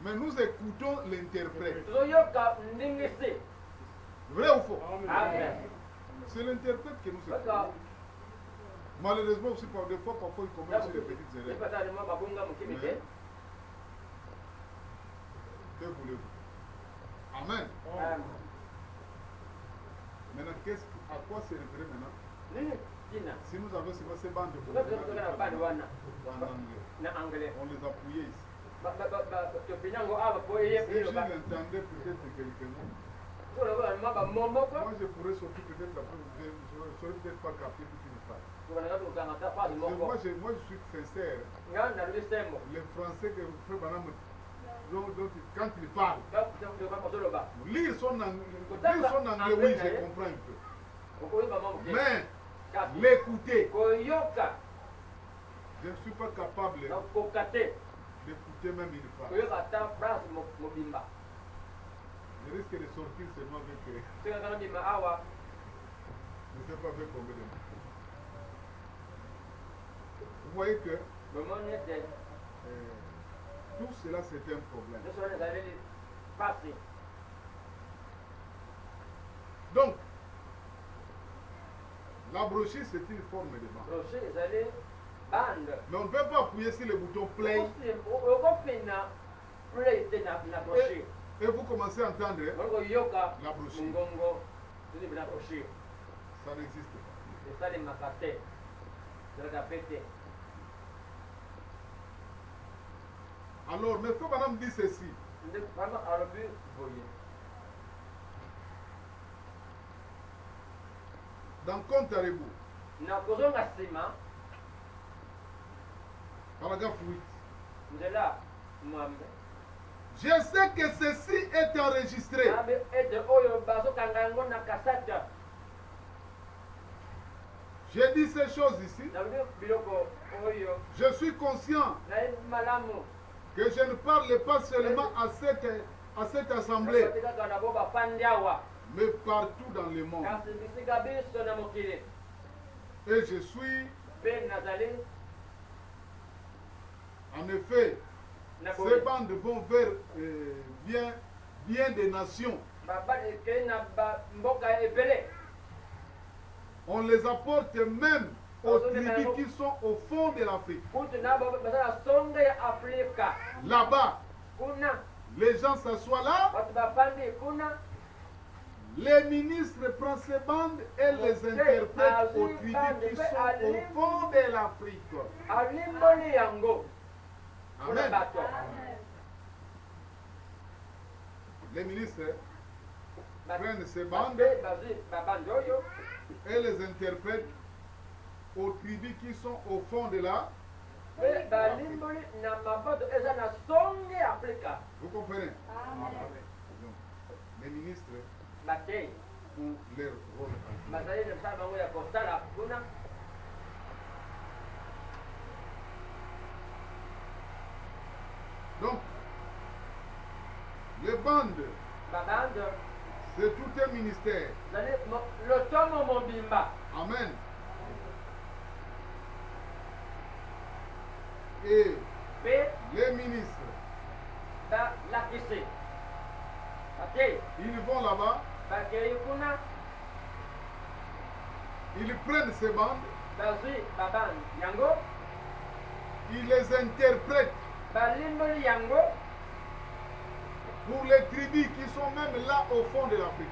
mais nous écoutons l'interprète. Vrai ou faux? C'est l'interprète que nous écoutons. Malheureusement aussi, des fois, parfois, il commet aussi des petites erreurs. Mais, que voulez-vous? Amen. Maintenant, à quoi se référer maintenant? Si nous avons ces bandes de en anglais, on les appuyait ici. Si je l'entendais peut-être quelqu'un, moi je pourrais sortir peut-être après, je ne saurais peut-être pas capter toute une phrase. Moi je suis sincère. Les Français que Frère Branham, quand il parle, lire son anglais, oui, je comprends un peu. Mais l'écouter, je ne suis pas capable d'écouter même une phrase. Je risque de sortir seulement avec je ne sais pas avec combien de mots. Vous voyez que Tout cela, c'est un problème. Donc, la brochure, c'est une forme de bande. Mais on ne peut pas appuyer sur le bouton play. Et vous commencez à entendre la brochure. Ça n'existe pas. Alors, mais quand madame dit ceci, dans compte à rebours, paragraphe 8. Je sais que ceci est enregistré. J'ai dit ces choses ici. Je suis conscient que je ne parle pas seulement à cette assemblée, mais partout dans le monde. Et je suis, en effet, ces bandes vont vers bien des nations. On les apporte même aux tribus qui sont au fond de l'Afrique. Là-bas, les gens s'assoient là. Les ministres prennent ces bandes et les interprètent aux tribus qui sont au fond de l'Afrique. Amen. Les ministres prennent ces bandes et les interprètent aux tribus qui sont au fond de la. Vous comprenez? Donc, les ministres ont leur rôle. Donc, les bandes, c'est tout un ministère. Amen. Et les ministres, ils vont là-bas, ils prennent ces bandes, ils les interprètent pour les tribus qui sont même là au fond de l'Afrique.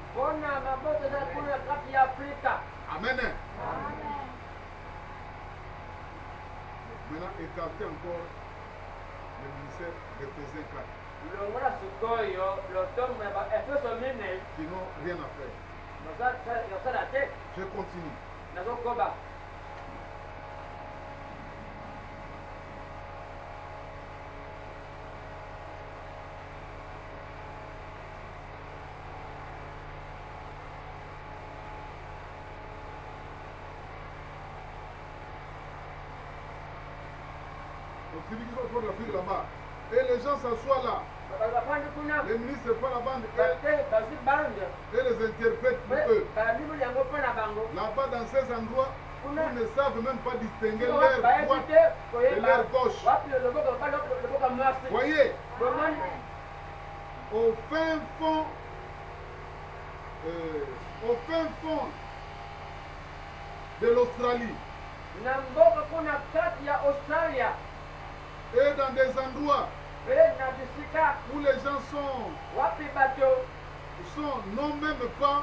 Amen. Maintenant, écartez encore le ministère de Ephésiens 4. Qui n'ont rien à faire. Je continue. Là-bas. Et les gens s'assoient là. Les ministres font la bande et les interprètent pour eux. Là-bas, dans ces endroits, ils ne savent même pas distinguer leur droite et leur gauche. Voyez, au fin fond de l'Australie, et dans des endroits où les gens sont non même pas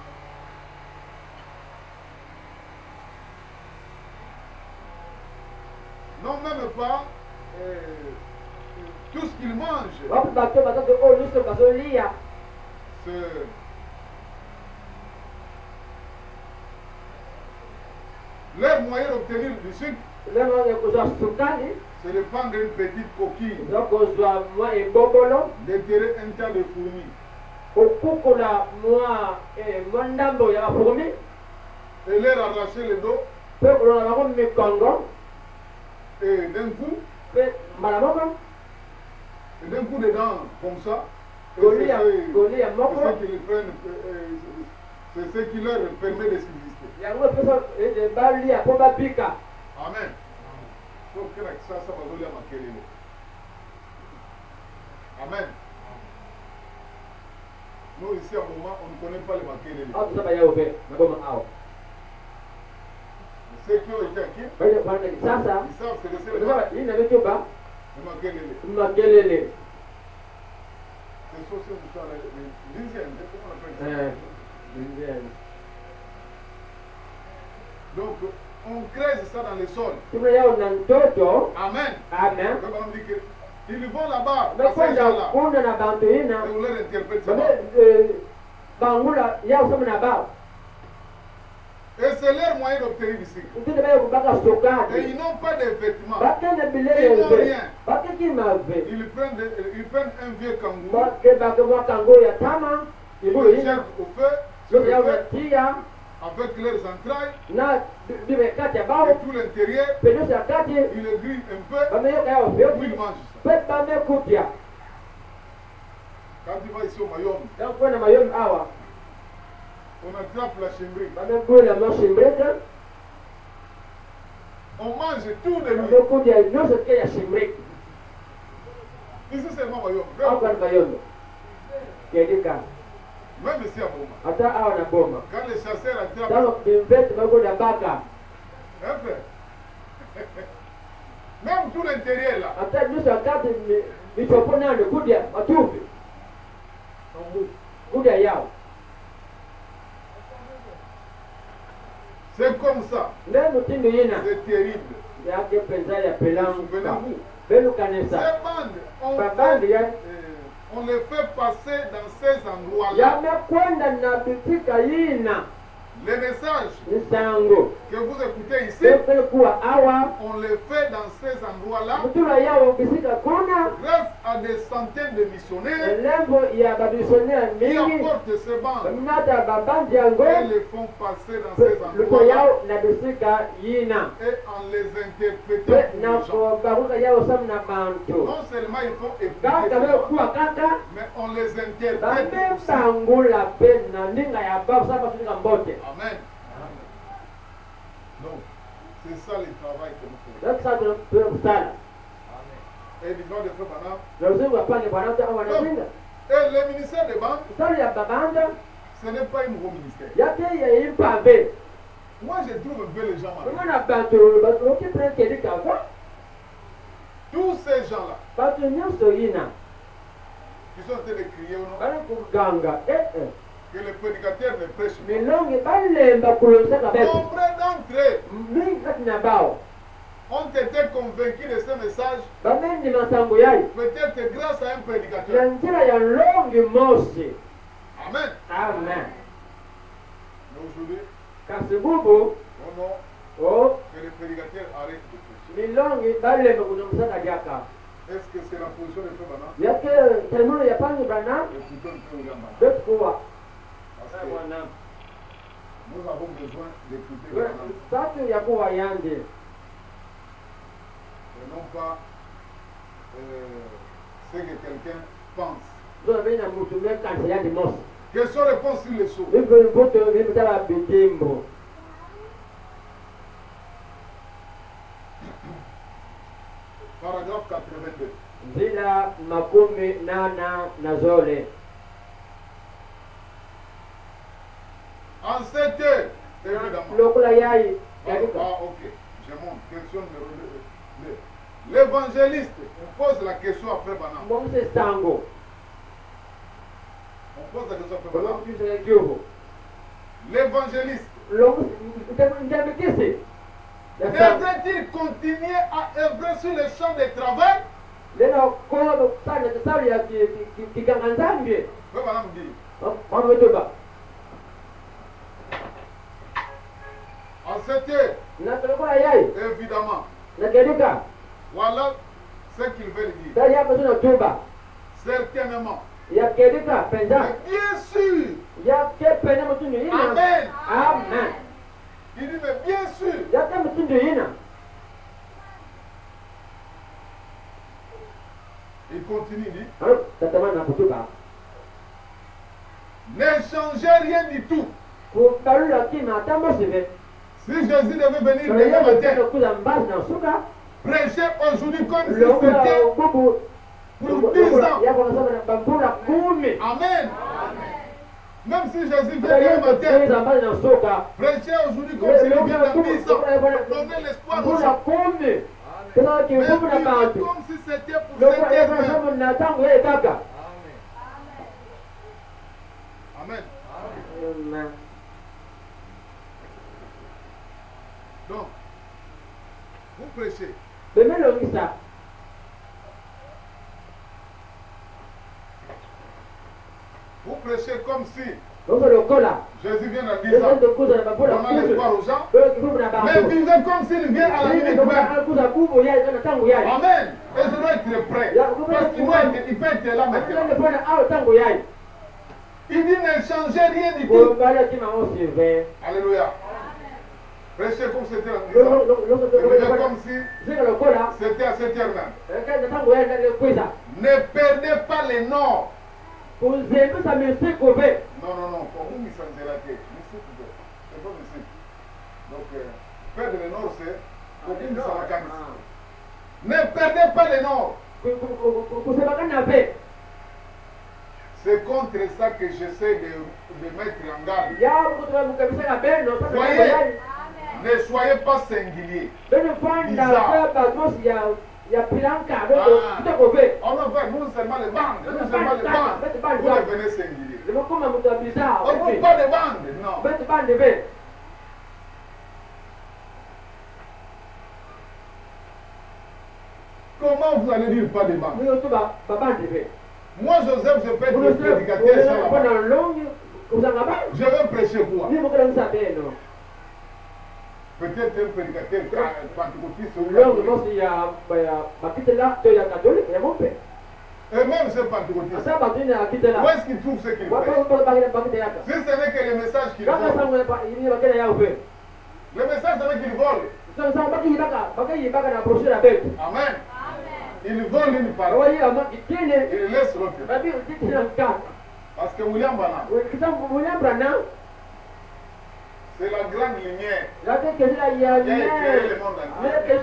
tout ce qu'ils mangent, leur moyen d'obtenir du sucre, c'est de prendre une petite coquille, d'étirer un tas de fourmis, et leur arracher le dos, et d'un coup dedans, comme ça, c'est ce qui leur permet de subsister. Amen. Amen. Nous, ici à Boma, on ne connaît pas les Makelele. Ceux qui ont été acquis, ils savent ce que c'est le Makelele. C'est l'Indienne, comment on appelle ça? Donc, on crée ça dans le sol. Amen. Amen. Ils vont là-bas, à ces gens-là. Et on leur interprète ça. Et c'est leur moyen d'obtenir ici. Et ils n'ont pas de vêtements. Ils n'ont rien. Ils prennent un vieux kangourou. Ils le jettent au feu. Avec leurs entrailles et tout l'intérieur, ils le grillent un peu, puis ils mangent ça. Quand tu vas ici au Mayom, on attrape la chimbrique. On mange tout de lui. Ici c'est moi Mayom. Même ici à Boma. Quand les chasseurs attrapent, même tout l'intérieur là, c'est comme ça. C'est terrible. Souvenez-vous. Ces bandes, on les fait passer dans ces endroits-là. Les messages que vous écoutez ici, on les fait dans ces endroits-là grâce à des centaines de missionnaires qui apportent ces bandes et les font passer dans ces endroits-là et en les interprétant pour les gens. Non seulement il faut écouter, mais on les interprète aussi. Amen. Donc, c'est ça le travail que nous faisons. Et disons de Frère Branham. Et le ministère des banques, ce n'est pas un nouveau ministère. Moi, je trouve un peu les gens malades. Tous ces gens-là, qui sont en train de crier au nom, que le prédicateur ne prêche pas. Nombre d'entre eux ont été convaincus de ce message, peut-être grâce à un prédicateur. Amen. Amen. Mais aujourd'hui, que le prédicateur arrête de prêcher. Est-ce que c'est la position de Frère Branham? Écoutons un peu William Branham. Parce que nous avons besoin d'écouter Branham. Et non pas ce que quelqu'un pense. Question réponse sur les choses. Paragraphe 82. En cette heure, évidemment. Ok. Je montre. Question numéro 2. L'évangéliste, on pose la question à Frère Branham. On pose la question à Frère Branham. L'évangéliste devrait-il continuer à œuvrer sur le champ de travail? Frère Branham dit. En cette heure, évidemment. Voilà ce qu'ils veulent dire. Certainement. Mais bien sûr. Amen. Amen. Il dit, mais bien sûr. Il continue, il dit. Ne changez rien du tout. Si Jésus devait venir demain matin, prêcher aujourd'hui comme si c'était pour 10 ans. Amen. Même si Jésus vient demain matin, prêcher aujourd'hui comme s'il vient dans 10 ans, donner l'espoir aux gens. Mais vivez comme si c'était pour cette terre. Amen. Donc, vous prêchez. Vous prêchez comme si Jésus vient dans 10 ans. Donnant l'espoir aux gens. Mais vivez comme s'il vient à la minute même. Amen. Et je dois être prêt. Parce qu'il peut être là maintenant. Il dit ne changez rien du tout. Alléluia. Prêchez comme c'était en 10 ans. Vivez comme si c'était à cette heure même. Ne perdez pas les noms. Non, non, non, pour vous, c'est la tête. C'est pas musique. Donc, perdre les noms, c'est pour vous, ça va gagner. Ne perdez pas les noms. C'est contre ça que j'essaie de mettre en garde. Voyez, ne soyez pas singulier. On va faire nous seulement les bandes. Vous devenez singulier. On ne veut pas de bandes, non. Comment vous allez dire pas de bandes? Moi, Joseph, je peux être le prédicateur sans la bande. Je vais prêcher quoi? Peut-être un prédicateur pentecôtiste ou et même ce pentecôtiste, où est-ce qu'il trouve ce qu'il fait? Si ce n'est que le message qu'il vole, le message c'est qu'il vole. Amen. Il vole une parole, il laisse l'autre. Parce que William Branham, c'est la grande lumière qui a éclairé le monde entier.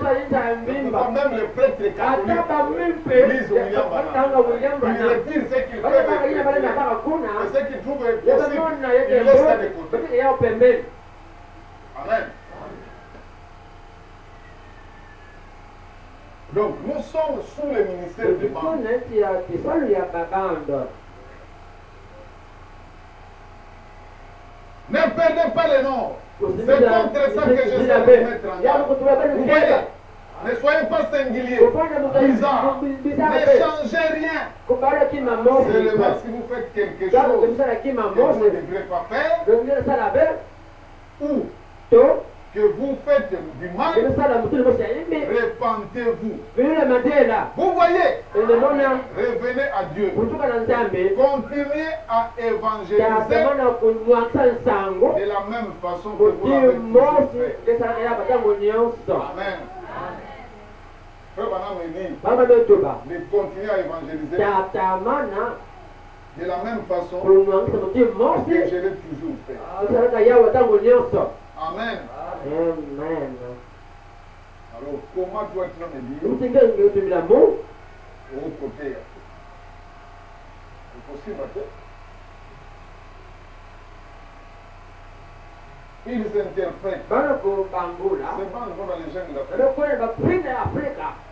Même le prêtre catholique lisent William Branham. Il retire ce qu'il fait et ce qu'il trouve possible, il laisse ça de côté. Amen. Donc nous sommes sous le ministère de bande. Ne perdez pas les noms. C'est contre ça que je sais vous mettre en garde. Vous voyez, ne soyez pas singuliers, bizarres, ne changez rien. Seulement si vous faites quelque chose que vous ne devrez pas faire, ou que vous faites du mal, répentez-vous. Vous voyez, revenez à Dieu. Continuez à évangéliser de la même façon que vous l'avez toujours fait. Amen. Frère Branham me dit de continuer à évangéliser de la même façon que je l'ai toujours fait. Amen. Amen. Alors, comment doit-on me dire au côté? C'est possible, ils interprètent. Ces bandes vont dans les jeunes de l'Afrique.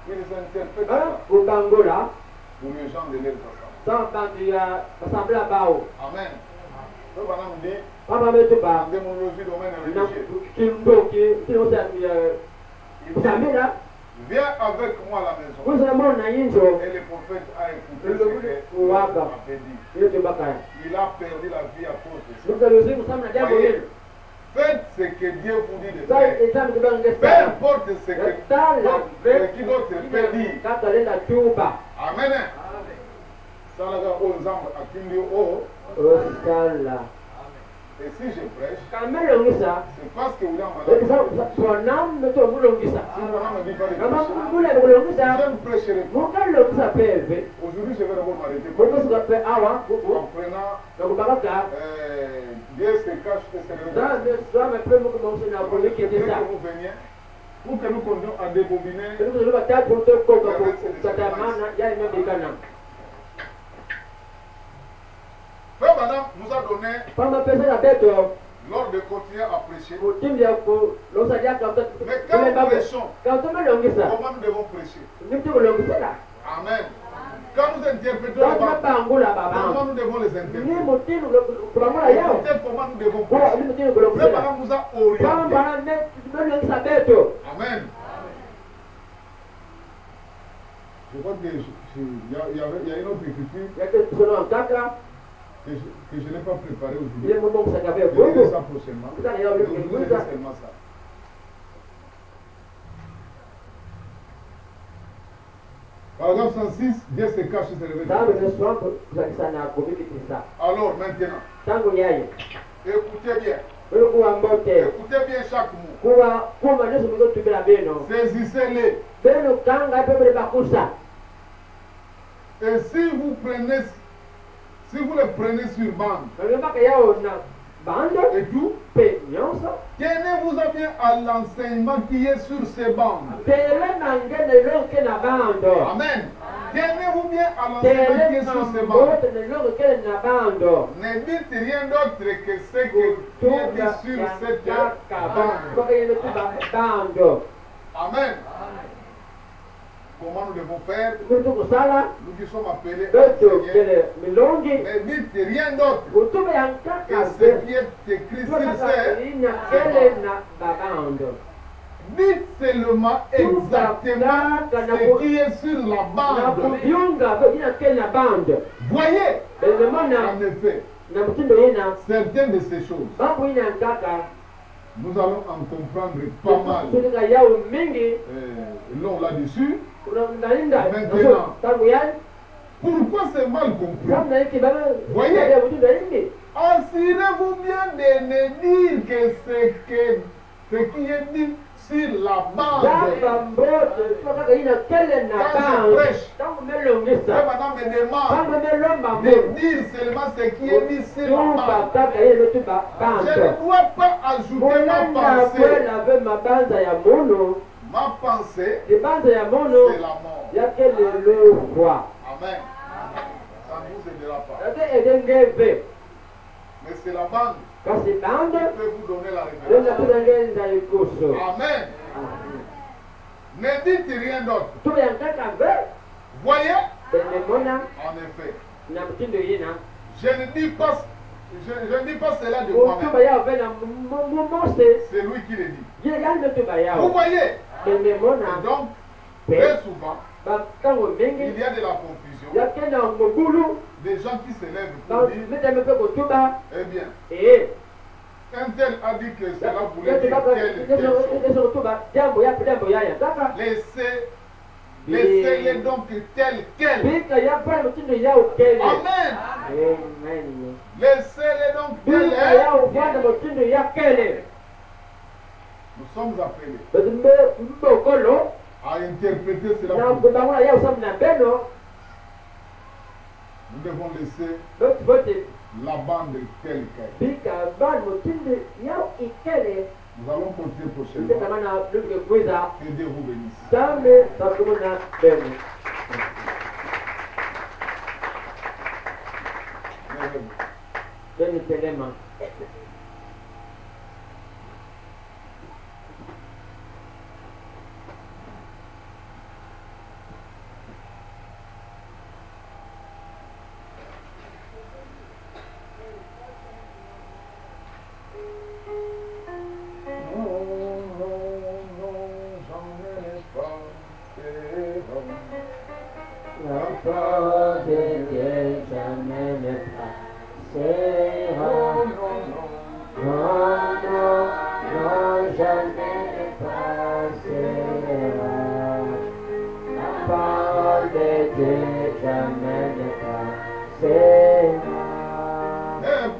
Ils interprètent ça pour les gens de leur façon. Amen. Le bonhomme dit, en démonologie domaine religieux, viens avec moi à la maison. Et le prophète a écouté ce que Dieu avait dit. Il a perdu la vie à cause de ça. Voyez, faites ce que Dieu vous dit de faire. Peu importe ce que qui d'autre peut dire. Amen. Salaga Ozam Akimio O. Et si je prêche, c'est parce que William Branham dit pas de prêcher. Je ne prêcherai pas. Aujourd'hui, je vais d'abord m'arrêter en prenant Dieu se cache que c'est le que vous veniez pour que nous continuions à débobiner. donné l'ordre de continuer à prêcher. Mais quand nous prêchons, comment nous devons prêcher? Amen. Quand nous interprétons la parole, comment nous devons les interpréter? Peut-être comment nous devons prêcher. Frère Branham nous a orientés. Amen. Je crois qu'il y a une autre écriture que je n'ai pas préparée aujourd'hui. Je vais dire ça prochainement. Je vais dire seulement ça. Paragraphe 106, Dieu se cache sur ses révélations. Alors maintenant, écoutez bien. Écoutez bien chaque mot. Saisissez-les. Et si vous les prenez sur bande et tout, tenez-vous bien à l'enseignement qui est sur ces bandes. Amen. Tenez-vous bien à l'enseignement qui est sur ces bandes. Ne dites rien d'autre que ce qui est dit sur cette bande. Amen. Comment nous devons faire? Nous qui sommes appelés à enseigner. Ne dites rien d'autre que ce qui est écrit sur ces bandes. Dites seulement exactement ce qui est sur la bande. Voyez, en effet, certaines de ces choses, nous allons en comprendre pas mal long là-dessus. Maintenant, pourquoi c'est mal compris? Voyez, assurez-vous bien de ne dire que ce qui est dit sur la bande. Quand je prêche, maintenant me demande de dire seulement ce qui est dit sur la bande. Je ne dois pas ajouter ma pensée. Ma pensée, c'est la mort. Amen. Ça ne vous aidera pas. Mais c'est la bande qui peut vous donner la révélation. Amen. Ne dites rien d'autre. Voyez, en effet, je ne dis pas cela de moi-même. C'est lui qui le dit. Vous voyez? Donc, très souvent, il y a de la confusion. Des gens qui se lèvent pour dire, eh bien, un tel a dit que cela voulait dire telle chose. Laissez-les donc tel quel. Amen. Laissez-les donc tel. Nous sommes appelés à interpréter cela. Nous devons laisser la bande telle qu'elle. Nous allons continuer prochainement. Que Dieu vous bénisse.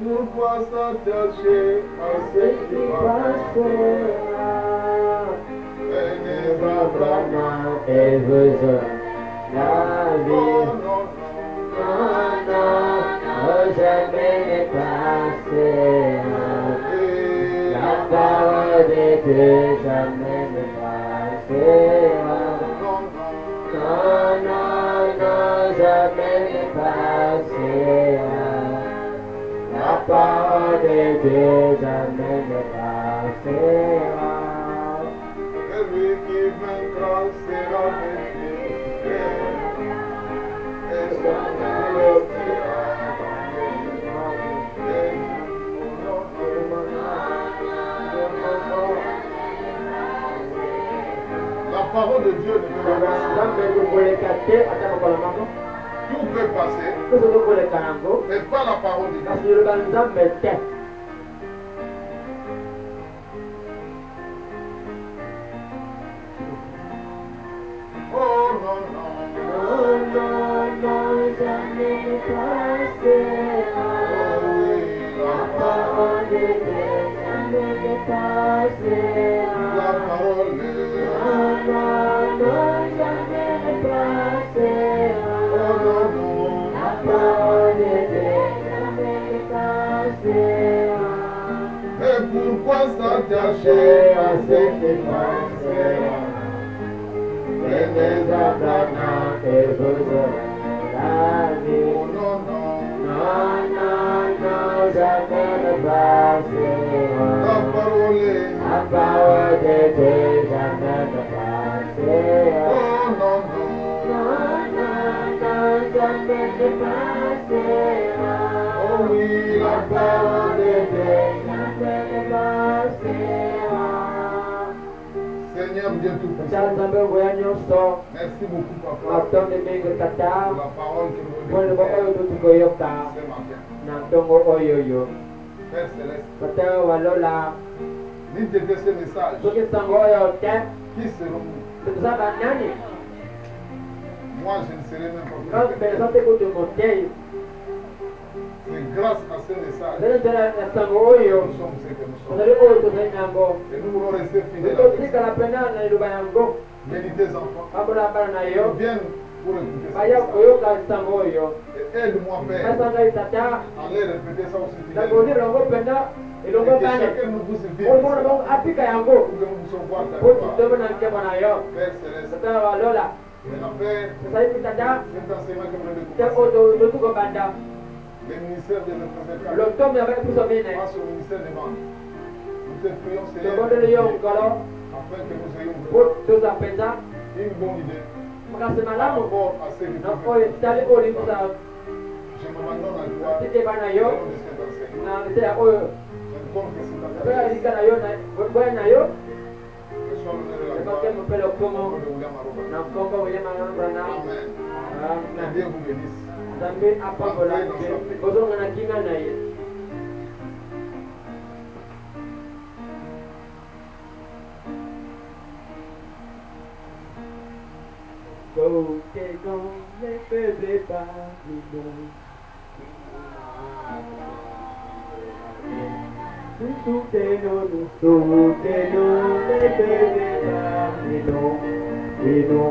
Pourquoi s'attacher à ce qui passera? Et Abraham et vous la vie. Non, jamais ne passera. La parole de Dieu jamais ne passera. Non, jamais ne passera. La parole Dieu jamais ne passera. Celui qui vaincra sera vaincu. Et son nom sera La parole de Dieu ne peut pas passer. Tout peut passer, mais pas la parole de Dieu. Oh non, non, Non, non, non, jamais ne passera. La parole de Dieu jamais ne passera. la parole de Non, non, non, jamais ne passera. Oh non, non. La parole de Dieu jamais ne passera. Et pourquoi s'attacher à ce qui passera? Venez maintenant et vous aurez la vie. Oh non, non. Non, non, non, jamais ne passera. La parole est La parole de Dieu jamais ne passera. Oh non, non. Non, non, non, jamais ne passera. Oh oui, La parole de Dieu jamais ne passera. Seigneur Dieu Tout-Puissant, Tazambe wenyonso merci beaucoup, Papa, matonde mingi kata pour la parole que nous walibo oyo avons tutukoyoka ce matin. na ntongo oyoyo Père Céleste, kata walola n'il te fait ce message, soki sango oyo te qui serons-nous? tuza banani Moi, je ne serai même pas nopeza préparé. te kutu motei C'est grâce à ce message zele nzela ya sango que oyo nous sommes ce que nous sommes. tozali oyo tozali nango Et nous voulons rester fidèles à totikala pena na liloba yango Bénis tes enfants. bakola bana na Ils yo viennent pour écouter ce baya message. koyoka sango oyo Et aide-moi, Père, basangai tata à les répéter ça aussi nakoni fidèlement. longo pena Et elongo que bane chacun de nous puisse vivre omona ça, bango apika yango pour que nous puissions voir ta po gloire. tutomona nkembo na yo Père Céleste, tata walola maintenant, Père, tosali tata cet enseignement que nous venons de te commencer, oyo totukobanda le ministère de notre frère, lotomi ya biso mine face au ministère des ventes, nous te prions, Seigneur, tobondeli yo nkolo afin que nous ayons po toza mpenza une bonne idée makasi par malamu rapport à ce que na tu oyo veux. tali oyo libusa Je me mandons à toi tike bana au yo nom de cet enseignement. na nse ya oyo Je compte que c'est ta napeka grâce. lika na yo boya na yo Que soit l'honneur de la ebake gloire. mopele Au okomo nom de William Aroba. na nkombo wilemabrana Amen. Que amen Dieu vous bénisse. nzambe apambola nte kozonga na kinga na ye Côté dans les faibles pavillons, nous soutenons les faibles pavillons, et nous